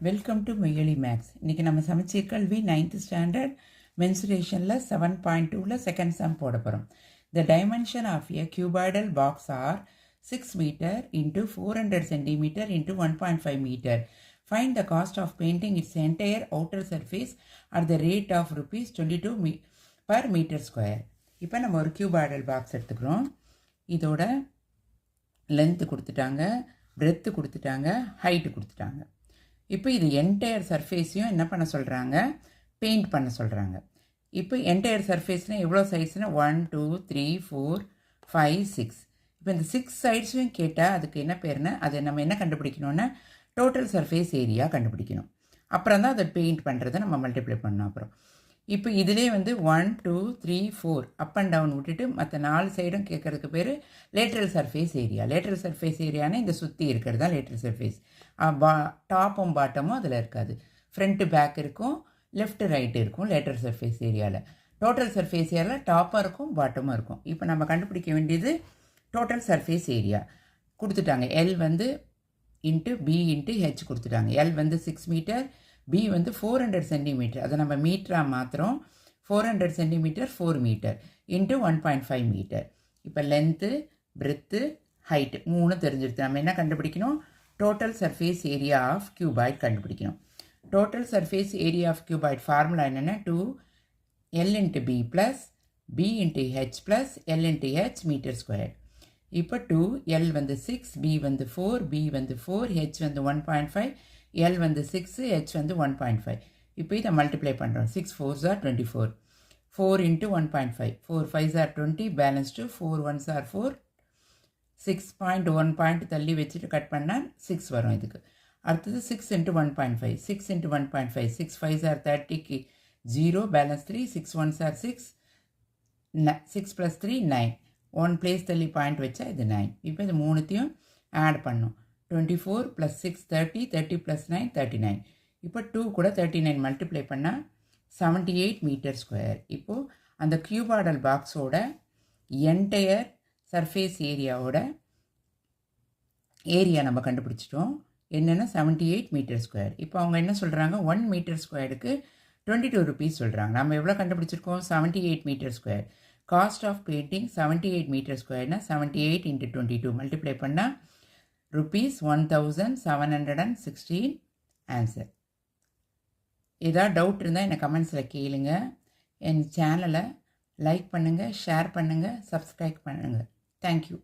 Welcome to மெய்யலி maths. இன்றைக்கி நம்ம Samacheer Kalvi 9th standard மென்சுரேஷனில் 7.2ல செகண்ட் சம் போட போகிறோம். The dimension of a cuboidal box are 6 metre into 400 centimetre into 1.5 metre. Find the cost of painting its entire outer surface at the rate of ₹22 per meter square. இப்போ நம்ம ஒரு cuboidal box எடுத்துக்கிறோம். இதோட length கொடுத்துட்டாங்க, breadth கொடுத்துட்டாங்க, height கொடுத்துட்டாங்க. இப்போ இது என்டையர் சர்ஃபேஸையும் என்ன பண்ண சொல்கிறாங்க, பெயிண்ட் பண்ண சொல்கிறாங்க. இப்போ என்டையர் சர்ஃபேஸ்னால் எவ்வளோ சைஸ்னா 1 2 3 4 5 6. இப்போ இந்த 6 சைட்ஸையும் கேட்டால் அதுக்கு என்ன பேர்னா, அதை நம்ம என்ன கண்டுபிடிக்கணும்னா டோட்டல் சர்ஃபேஸ் ஏரியா கண்டுபிடிக்கணும். அப்புறம் தான் அதை பெயிண்ட் பண்ணுறதை நம்ம மல்டிப்ளை பண்ணணும். அப்புறம் இப்போ இதிலே 1 2 3 4 அப் அண்ட் டவுன் விட்டுட்டு மற்ற 4 சைடும் கேட்குறதுக்கு பேர் lateral surface area. Lateral surface ஏரியானா இந்த சுற்றி இருக்கிறது தான் லேட்ரல் சர்ஃபேஸ். டாப்பும் பாட்டமும் அதில் இருக்காது. ஃப்ரண்ட்டு பேக் இருக்கும், லெஃப்ட் ரைட்டு இருக்கும் லேட்ரல் சர்ஃபேஸ் ஏரியாவில். டோட்டல் சர்ஃபேஸ் ஏரியாவில் டாப்பாக இருக்கும், பாட்டமும் இருக்கும். இப்போ நம்ம கண்டுபிடிக்க வேண்டியது டோட்டல் சர்ஃபேஸ் ஏரியா கொடுத்துட்டாங்க. L into B into H கொடுத்துட்டாங்க. L 6 metre, B 400 centimetre. அதை நம்ம மீட்டராக மாத்திரம் 400 சென்டிமீட்டர் 4 மீட்டர் இன்ட்டு 1.5 மீட்டர். இப்போ லென்த்து, பிரெத்து, ஹைட்டு 3 தெரிஞ்சிருச்சு. நம்ம என்ன கண்டுபிடிக்கணும், total surface area of cuboid கண்டுபிடிக்கணும். Total surface area of cuboid formula என்னென்னா 2L into B plus B into H plus L into H metre square. இப்போ 2L 6, B 4, B 4, H 1.5, L 6, H 1.5. இப்போ இதை multiply பண்ணுறோம். 6 4s are 24, 4 into 1.5, 4 5s are 20, balance 2, 4 1s are 4, 6.1 point தள்ளி வச்சுட்டு cut பண்ணால் 6 வரும். இதுக்கு அடுத்தது 6 into 1.5, 6 into 1.5, 6 5s are 30, 0, balance 3, 6 1s are 6, 6 plus 3 9, 1 place தள்ளி பாயிண்ட் வச்சா இது 9. இப்போ இது மூணுத்தையும் ஆட் பண்ணும். 24 + 6 30, 30 + 9 39. இப்போ 2 கூட 39 மல்டிப்ளை பண்ணால் 78 மீட்டர் ஸ்கொயர். இப்போது அந்த கியூபாய்டல் பாக்ஸோட என்டையர் சர்ஃபேஸ் ஏரியாவோட ஏரியா நம்ம கண்டுபிடிச்சிட்டோம். என்னென்னா 78 மீட்டர் ஸ்கொயர். இப்போ அவங்க என்ன சொல்கிறாங்க, 1 மீட்டர் ஸ்கொயருக்கு ₹22 சொல்கிறாங்க. நம்ம எவ்வளோ கண்டுபிடிச்சிருக்கோம், 78 metre square. Cost of painting 78 metre ஸ்கொயர்னா 78 × 22 மல்டிப்ளை பண்ணால் ₹1716 ஆன்சர். ஏதாவது டவுட் இருந்தால் என்னை கமெண்ட்ஸில் கேளுங்க. என் சேனலை லைக் பண்ணுங்கள், ஷேர் பண்ணுங்கள், சப்ஸ்கிரைப் பண்ணுங்கள். தேங்க்யூ.